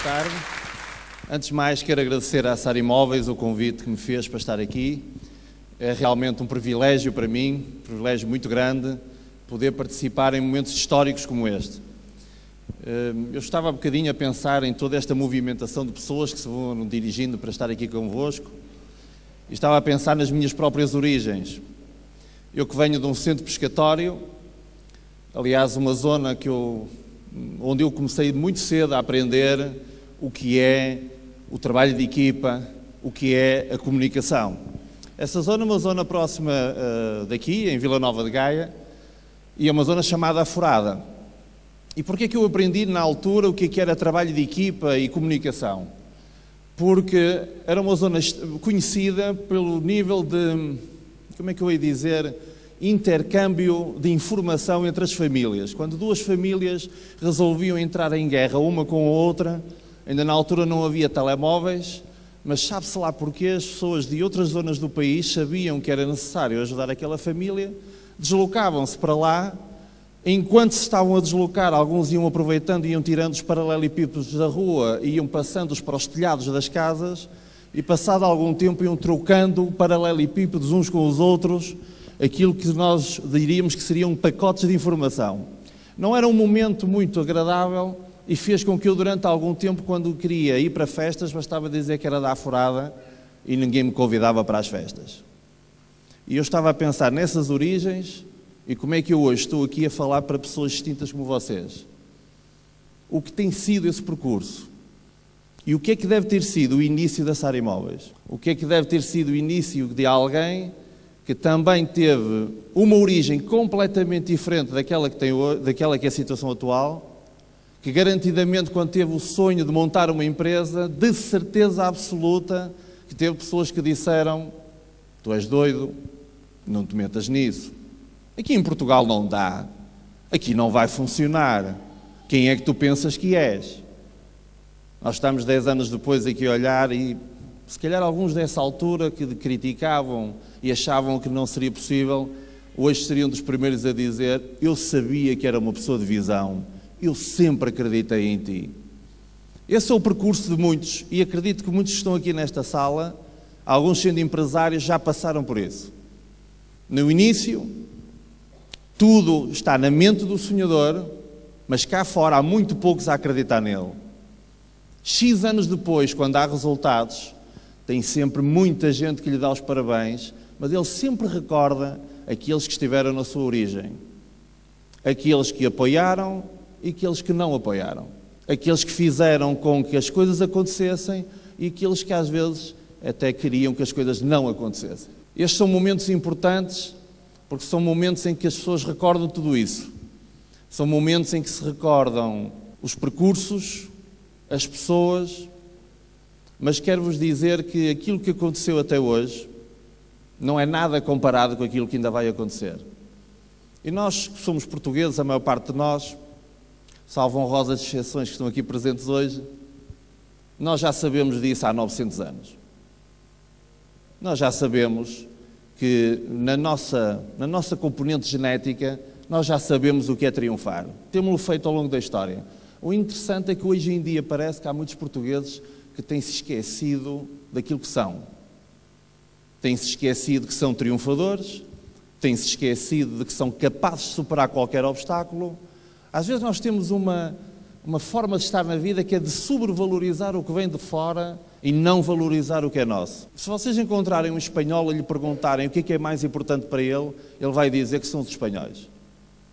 tarde. Antes de mais, quero agradecer à Sara Imóveis o convite que me fez para estar aqui. É realmente um privilégio para mim, um privilégio muito grande, poder participar em momentos históricos como este. Eu estava há bocadinho a pensar em toda esta movimentação de pessoas que se vão dirigindo para estar aqui convosco e estava a pensar nas minhas próprias origens. Eu que venho de um centro pescatório, aliás, uma zona onde eu comecei muito cedo a aprender o que é o trabalho de equipa, o que é a comunicação. Essa zona é uma zona próxima daqui, em Vila Nova de Gaia, e é uma zona chamada Aforada. E porquê que eu aprendi na altura o que era trabalho de equipa e comunicação? Porque era uma zona conhecida pelo nível de, como é que eu ia dizer, intercâmbio de informação entre as famílias. Quando duas famílias resolviam entrar em guerra uma com a outra, ainda na altura não havia telemóveis, mas sabe-se lá porque as pessoas de outras zonas do país sabiam que era necessário ajudar aquela família, deslocavam-se para lá. Enquanto se estavam a deslocar, alguns iam aproveitando, iam tirando os paralelepípedos da rua, iam passando-os para os telhados das casas e, passado algum tempo, iam trocando paralelepípedos uns com os outros, aquilo que nós diríamos que seriam pacotes de informação. Não era um momento muito agradável e fez com que eu, durante algum tempo, quando queria ir para festas, bastava dizer que era da Aforada e ninguém me convidava para as festas. E eu estava a pensar nessas origens e como é que eu hoje estou aqui a falar para pessoas distintas como vocês. O que tem sido esse percurso? E o que é que deve ter sido o início da Sara Imóveis? O que é que deve ter sido o início de alguém que também teve uma origem completamente diferente daquela que é a situação atual, que garantidamente, quando teve o sonho de montar uma empresa, de certeza absoluta que teve pessoas que disseram: tu és doido, não te metas nisso. Aqui em Portugal não dá, aqui não vai funcionar. Quem é que tu pensas que és? Nós estamos 10 anos depois aqui a olhar e, se calhar, alguns dessa altura que criticavam e achavam que não seria possível, hoje seriam dos primeiros a dizer: eu sabia que era uma pessoa de visão, eu sempre acreditei em ti. Esse é o percurso de muitos e acredito que muitos que estão aqui nesta sala, alguns sendo empresários, já passaram por isso. No início, tudo está na mente do sonhador, mas cá fora há muito poucos a acreditar nele. X anos depois, quando há resultados, tem sempre muita gente que lhe dá os parabéns, mas ele sempre recorda aqueles que estiveram na sua origem. Aqueles que apoiaram e aqueles que não apoiaram. Aqueles que fizeram com que as coisas acontecessem e aqueles que às vezes até queriam que as coisas não acontecessem. Estes são momentos importantes porque são momentos em que as pessoas recordam tudo isso. São momentos em que se recordam os percursos, as pessoas, mas quero-vos dizer que aquilo que aconteceu até hoje não é nada comparado com aquilo que ainda vai acontecer. E nós, que somos portugueses, a maior parte de nós, salvo honrosas exceções que estão aqui presentes hoje, nós já sabemos disso há 900 anos. Nós já sabemos que na nossa componente genética, nós já sabemos o que é triunfar. Temos-lo feito ao longo da história. O interessante é que hoje em dia parece que há muitos portugueses que têm-se esquecido daquilo que são. Têm-se esquecido que são triunfadores, têm-se esquecido de que são capazes de superar qualquer obstáculo. Às vezes nós temos uma forma de estar na vida que é de sobrevalorizar o que vem de fora e não valorizar o que é nosso. Se vocês encontrarem um espanhol e lhe perguntarem o que é mais importante para ele, ele vai dizer que são os espanhóis.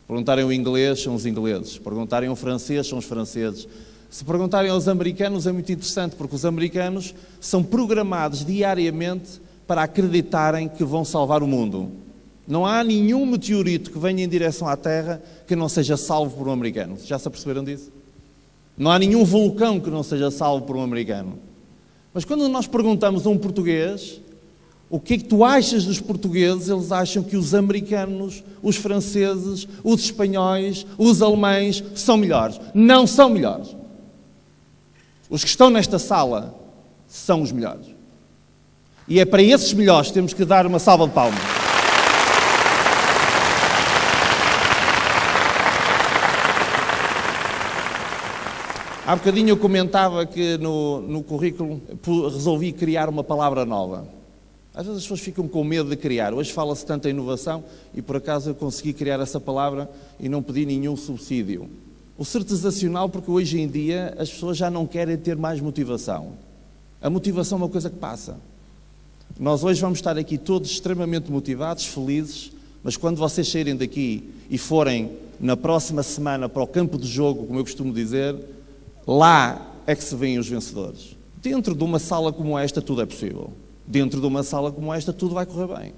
Perguntarem o inglês, são os ingleses. Perguntarem o francês, são os franceses. Se perguntarem aos americanos, é muito interessante, porque os americanos são programados diariamente para acreditarem que vão salvar o mundo. Não há nenhum meteorito que venha em direção à Terra que não seja salvo por um americano. Já se aperceberam disso? Não há nenhum vulcão que não seja salvo por um americano. Mas quando nós perguntamos a um português o que é que tu achas dos portugueses, eles acham que os americanos, os franceses, os espanhóis, os alemães são melhores. Não são melhores. Os que estão nesta sala são os melhores. E é para esses melhores que temos que dar uma salva de palmas. Há bocadinho eu comentava que no currículo resolvi criar uma palavra nova. Às vezes as pessoas ficam com medo de criar. Hoje fala-se tanto em inovação e por acaso eu consegui criar essa palavra e não pedi nenhum subsídio. O certizacional, porque hoje em dia as pessoas já não querem ter mais motivação. A motivação é uma coisa que passa. Nós hoje vamos estar aqui todos extremamente motivados, felizes, mas quando vocês saírem daqui e forem na próxima semana para o campo de jogo, como eu costumo dizer, lá é que se veem os vencedores. Dentro de uma sala como esta tudo é possível. Dentro de uma sala como esta tudo vai correr bem.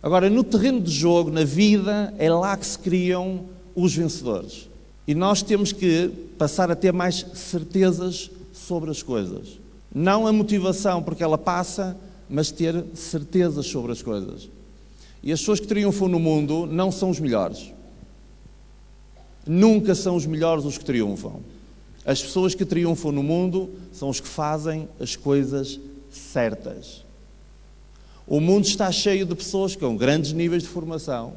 Agora, no terreno de jogo, na vida, é lá que se criam os vencedores. E nós temos que passar a ter mais certezas sobre as coisas. Não a motivação, porque ela passa, mas ter certezas sobre as coisas. E as pessoas que triunfam no mundo não são os melhores. Nunca são os melhores os que triunfam. As pessoas que triunfam no mundo são os que fazem as coisas certas. O mundo está cheio de pessoas com grandes níveis de formação,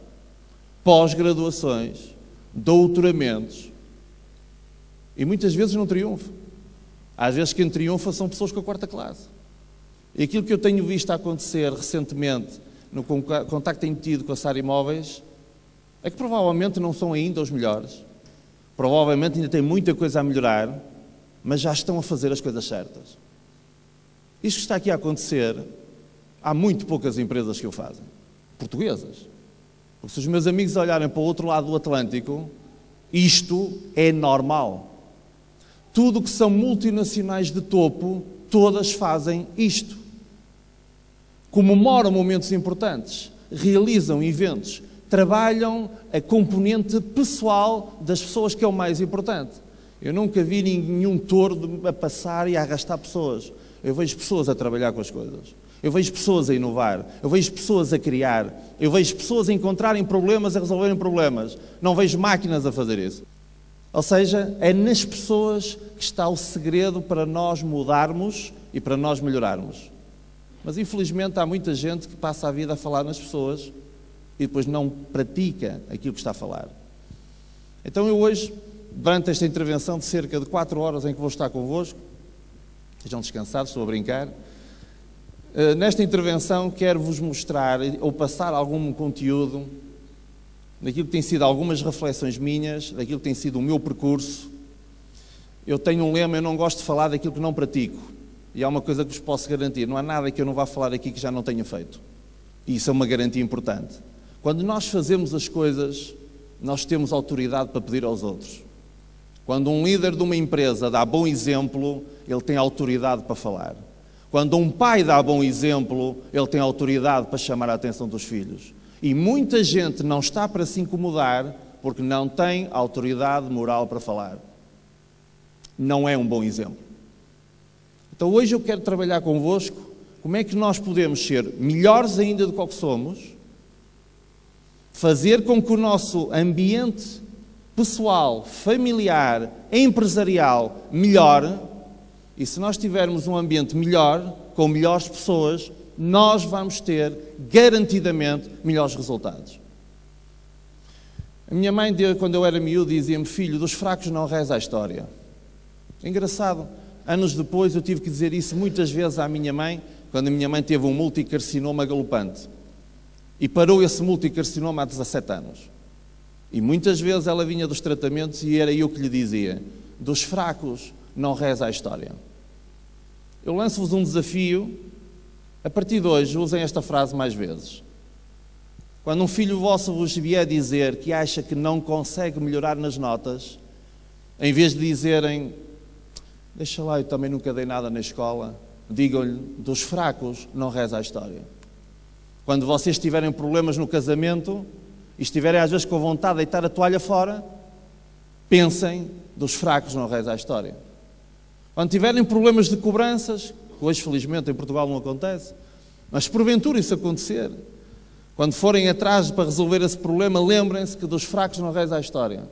pós-graduações, doutoramentos, e muitas vezes não triunfam. Às vezes quem triunfa são pessoas com a quarta classe. E aquilo que eu tenho visto acontecer recentemente, no contacto que tenho tido com a Sara Imóveis, é que provavelmente não são ainda os melhores, provavelmente ainda têm muita coisa a melhorar, mas já estão a fazer as coisas certas. Isto que está aqui a acontecer, há muito poucas empresas que o fazem, portuguesas. Porque se os meus amigos olharem para o outro lado do Atlântico, isto é normal. Tudo que são multinacionais de topo, todas fazem isto. Comemoram momentos importantes, realizam eventos, trabalham a componente pessoal das pessoas, que é o mais importante. Eu nunca vi nenhum touro a passar e a arrastar pessoas. Eu vejo pessoas a trabalhar com as coisas. Eu vejo pessoas a inovar. Eu vejo pessoas a criar. Eu vejo pessoas a encontrarem problemas, a resolverem problemas. Não vejo máquinas a fazer isso. Ou seja, é nas pessoas que está o segredo para nós mudarmos e para nós melhorarmos. Mas infelizmente há muita gente que passa a vida a falar nas pessoas e depois não pratica aquilo que está a falar. Então eu hoje, durante esta intervenção de cerca de 4 horas em que vou estar convosco, estejam descansados, estou a brincar, nesta intervenção quero-vos mostrar ou passar algum conteúdo daquilo que tem sido algumas reflexões minhas, daquilo que tem sido o meu percurso. Eu tenho um lema: eu não gosto de falar daquilo que não pratico. E há uma coisa que vos posso garantir: não há nada que eu não vá falar aqui que já não tenha feito. E isso é uma garantia importante. Quando nós fazemos as coisas, nós temos autoridade para pedir aos outros. Quando um líder de uma empresa dá bom exemplo, ele tem autoridade para falar. Quando um pai dá bom exemplo, ele tem autoridade para chamar a atenção dos filhos. E muita gente não está para se incomodar porque não tem autoridade moral para falar. Não é um bom exemplo. Então hoje eu quero trabalhar convosco como é que nós podemos ser melhores ainda do que o que somos, fazer com que o nosso ambiente pessoal, familiar, empresarial melhore, e se nós tivermos um ambiente melhor, com melhores pessoas, nós vamos ter, garantidamente, melhores resultados. A minha mãe, quando eu era miúdo, dizia-me: filho, dos fracos não reza a história. É engraçado, anos depois eu tive que dizer isso muitas vezes à minha mãe, quando a minha mãe teve um multicarcinoma galopante. E parou esse multicarcinoma há 17 anos. E muitas vezes ela vinha dos tratamentos e era eu que lhe dizia: dos fracos não reza a história. Eu lanço-vos um desafio. A partir de hoje, usem esta frase mais vezes. Quando um filho vosso vos vier dizer que acha que não consegue melhorar nas notas, em vez de dizerem: deixa lá, eu também nunca dei nada na escola, digam-lhe: dos fracos não reza a história. Quando vocês tiverem problemas no casamento e estiverem às vezes com vontade de deitar a toalha fora, pensem: dos fracos não reza a história. Quando tiverem problemas de cobranças, que hoje felizmente em Portugal não acontece, mas porventura isso acontecer, quando forem atrás para resolver esse problema, lembrem-se que dos fracos não reza a história.